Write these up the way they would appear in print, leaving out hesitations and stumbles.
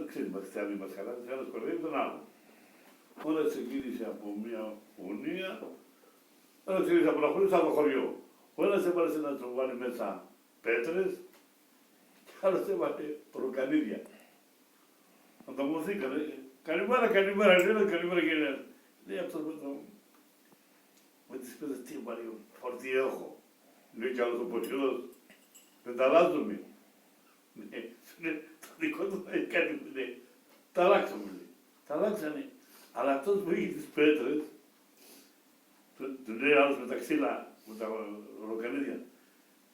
ξέρεις, μας θέλει, μας χαράζει, ένας κορδεύει τον άλλο. Όλα ξεκίνησε από μια πονία, ένα ξεκίνησε από ένα χωριό, σαν το χωριό. Ο ένας έβαλε να του βάλει μέσα πέτρες, και άλλος έβαλε ροκανίδια. Ανταμωθήκανε. Καλημέρα, καλημέρα, λέει, καλημέρα κύριε. Λέει αυτός με τις πέτρες, τι βάλει, φορτί έχω. Λέει κι άλλος ο ποτσίδος, δεν τα αλλάζουμε. Ναι, το δικό του θα έχει κάτι που λέει, τα αλλάξαμε, λέει. Τα αλλάξανε. Αλλά αυτός που είχε τις πέτρες, του λέει άλλος με τα ξύλα, με τα ροκανίδια,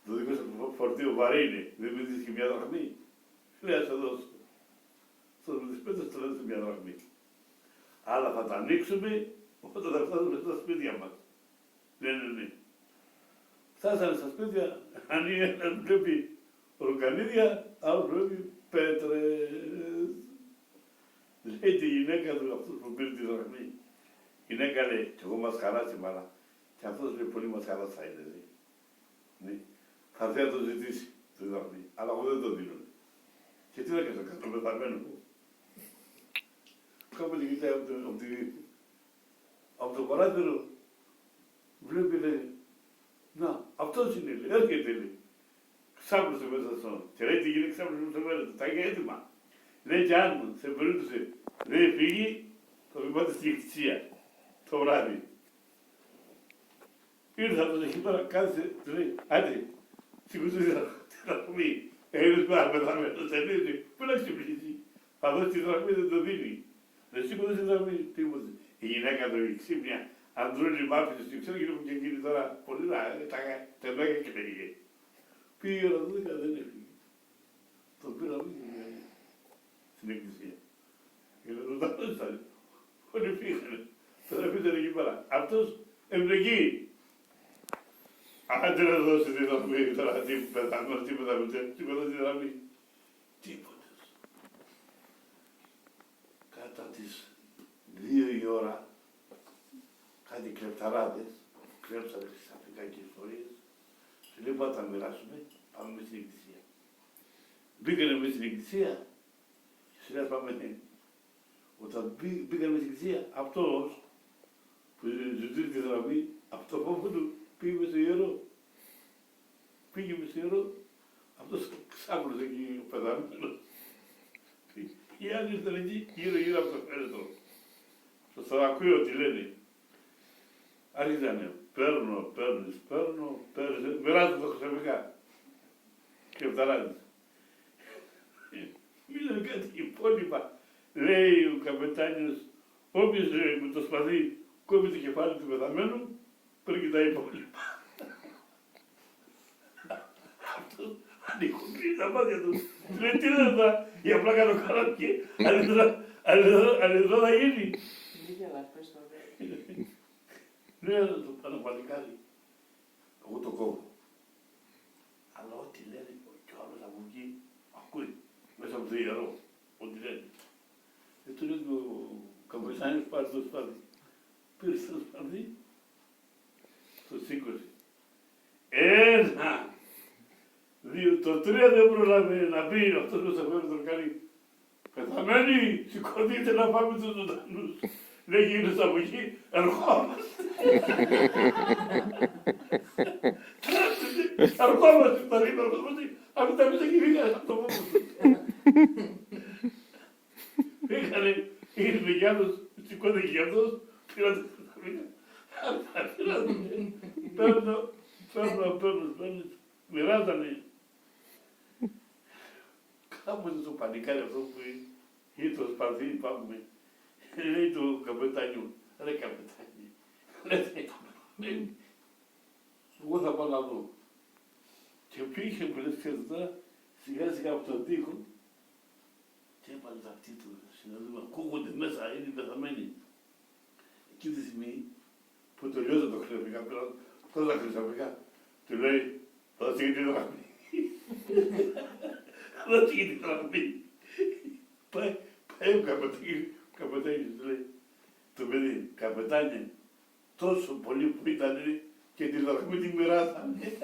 το δικό σου φορτίο βαρύ είναι, δεν με δεις και μια δραχμή. Λέει, ας το δώσω. Αυτό με τις πέτρες το λένε σε μια δραχμή. Αλλά θα τα ανοίξουμε όταν θα φτάσουμε στα σπίτια μας. Ναι. Φτάσανε στα σπίτια, αν ένας βλέπει ροκανίδια, άλλος βλέπει πέτρες. Λέει τη γυναίκα του, αυτός που πήρε τη δραχμή. Η γυναίκα λέει, κι εγώ μας χαράσει μάνα. Και αυτός λέει, πολύ μας χαράς θα είναι, λέει. Ναι. Θα έρθει να το ζητήσει, τη δραχμή. Αλλά εγώ δεν το δίνω. Και τι να κάνω, κάτω πεθαμένο μου. Κάποτε κοιτάει από το παράθυρο, βλέπει, λέει, να, αυτός είναι, λέει, έρχεται, λέει. Ξάπλωσε μέσα στο. Και λέει τη γυναίκα, ξάπλωσε μέσα στο, τα είχε έτοιμα. Λέει και αν σε περίπτωση, λέει, φύγει, θα μην πάτε στη εκκλησία, το βράδυ. Ήρθα το εκεί πέρα, κάθισε, του λέει, άντε, σηκωθούν τη δραχμή. Έγινες πέρα πεθαμένος, τελείωσε, πού να ξυπνήσει. Θα δώσει τη δραχμή, δεν το δίνει. Δεν σηκωθούν τη δραχμή, τίποτε. Η γυναίκα το είχε ξύπνια, αντρούλη μ' άφησε, και ξέρω και εκείνη τώρα, πολύ τα τεμέγα και λέγε. Πήγε ώρα 12, δεν έφυγε. Το πήραμε στην εκκλησία. Και λέω, το ήταν. Όλοι φύγανε. Τώρα πήγαινε εκεί πέρα. Αυτός εμπλεκεί. Άντε να δώσει τη δραχμή, τώρα τι πεθάνω, τι πεθάνω, τι πεθάνω τη δραχμή. Τίποτε. Κατά τις 2 η ώρα, κάτι κλεπταράδες, κλέψανε τις αφρικανικές φορείες, σου λέει πάτε να μοιράσουμε, πάμε μέσα στην εκκλησία. Μπήκανε μέσα στην εκκλησία, σου λέει πάμε. Όταν μπήκανε μέσα στην εκκλησία, αυτός που ζητούσε τη δραχμή, από το φόβο του πήγε μες στο ιερό. Πήγε μες στο ιερό, αυτός ξάπλωσε εκεί ο πεθαμένος. Οι άλλοι ήταν εκεί γύρω από το φέρετρο. Στο θωρακείο τι λένε. Άρχισανε, παίρνω, μοιράζω τα χρυσαφικά. Και φταράζει. Μίλανε κάτι υπόλοιπα. Λέει ο καπετάνιος, όποιος με το σπαθί κόβει το κεφάλι του πεθαμένου, παίρνει τα υπόλοιπα. Αυτός ανοικοκλεί τα μάτια του. Λέει τι είναι αυτά, για απλά κάνω καλά και αλληλεδρό θα γίνει. Ναι, το πάνω παλικάρι. Εγώ το κόβω. Αλλά ό,τι λένε κι ο άλλος από εκεί, ακούει μέσα από το ιερό, ό,τι λένε. Του λέει ο καπετάνιος πάρει το σπαθί. Πήρε το σπαθί, το σήκωσε. 1, 2, το 3 δεν προλάβει να πει αυτός που θα φέρει τον κάνει. Πεθαμένοι, σηκωθείτε να πάμε τους ζωντανούς. Δεν γίνεσαι από εκεί, ερχόμαστε. Ερχόμαστε, τα λέει, αφού τα πείτε και πήγανε από το φόβο. Πήγανε, ήρθε κι άλλος, σηκώθηκε κι αυτός, πήρατε τα πήρατε. Παίρνω, μοιράζανε. Κάποτε το πανικάρι αυτό που είχε το σπαθί, πάμε. Λέει του καπετάνιου, ρε καπετάνι, λέει, εγώ θα πάω να δω. Και πήγε που λες ξέρεις τώρα, σιγά σιγά από τον τοίχο και έβαλε τα αυτή του συνοδεύμα, ακούγονται μέσα, είναι πεθαμένοι. Εκείνη τη στιγμή που τελειώσε το χρυσαφικά, πήραν τόσα χρυσαφικά, του λέει, θα δώσει και τη δραχμή. Θα δώσει και τη δραχμή. Πάει ο καπετάνιος, του λέει, το παιδί, καπετάνιε, τόσο πολύ που ήταν και τη δραχμή την μοιράσανε.